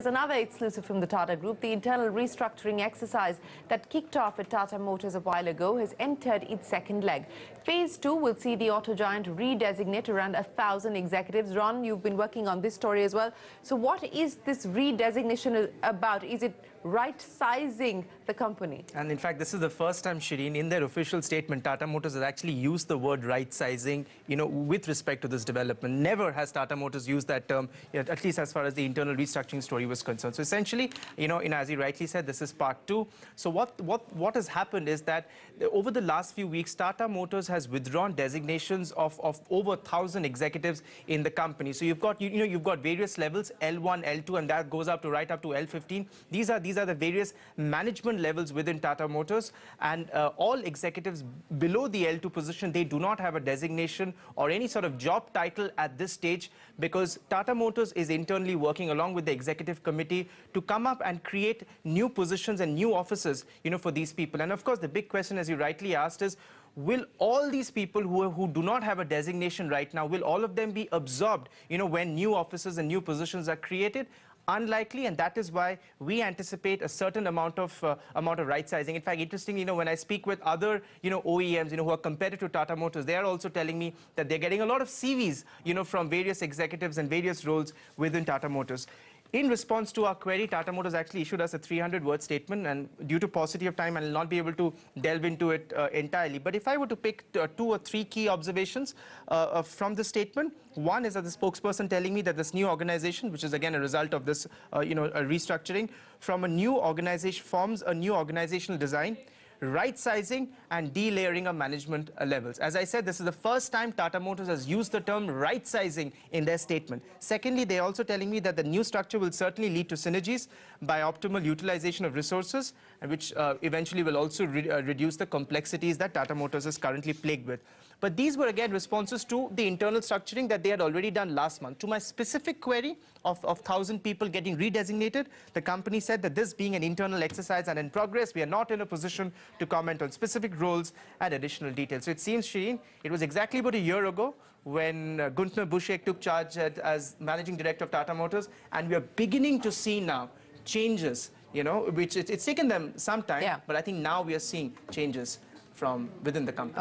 Another exclusive from the Tata Group, the internal restructuring exercise that kicked off at Tata Motors a while ago has entered its second leg. Phase 2 will see the auto giant redesignate around 1,000 executives. Ron, you've been working on this story as well. So what is this redesignation about? Is it right-sizing the company? And in fact, this is the first time, Shireen, in their official statement, Tata Motors has actually used the word right-sizing, with respect to this development. Never has Tata Motors used that term, at least as far as the internal restructuring story was concerned. So essentially, as you rightly said, this is part 2. So what has happened is that over the last few weeks, Tata Motors has withdrawn designations of over 1,000 executives in the company. So you've got, you've got various levels, L1, L2, and that goes up to right up to L15. These are the various management levels within Tata Motors, and all executives below the L2 position, they do not have a designation or any sort of job title at this stage, because Tata Motors is internally working along with the executive committee to come up and create new positions and new offices, for these people. And of course, the big question, as you rightly asked, is will all these people who do not have a designation right now, will all of them be absorbed, when new offices and new positions are created? Unlikely, and that is why we anticipate a certain amount of right sizing. In fact, interestingly, when I speak with other OEMs who are competitive to Tata Motors, they are also telling me that they're getting a lot of CVs from various executives and various roles within Tata Motors. In response to our query, Tata Motors actually issued us a 300-word statement, and due to paucity of time, I will not be able to delve into it entirely. But if I were to pick 2 or 3 key observations from the statement, one is that the spokesperson telling me that this new organization, which is again a result of this, a restructuring, from a new organization forms a new organizational design, right-sizing and delayering of management levels. As I said, this is the first time Tata Motors has used the term right-sizing in their statement. Secondly, they're also telling me that the new structure will certainly lead to synergies by optimal utilization of resources, and which eventually will also reduce the complexities that Tata Motors is currently plagued with. But these were again responses to the internal structuring that they had already done last month. To my specific query of 1,000 people getting redesignated, the company said that this being an internal exercise and in progress, we are not in a position to comment on specific roles and additional details. So it seems, Shireen, it was exactly about a year ago when Gunther Buschek took charge as managing director of Tata Motors, and we are beginning to see now changes, which it's taken them some time, but I think now we are seeing changes from within the company.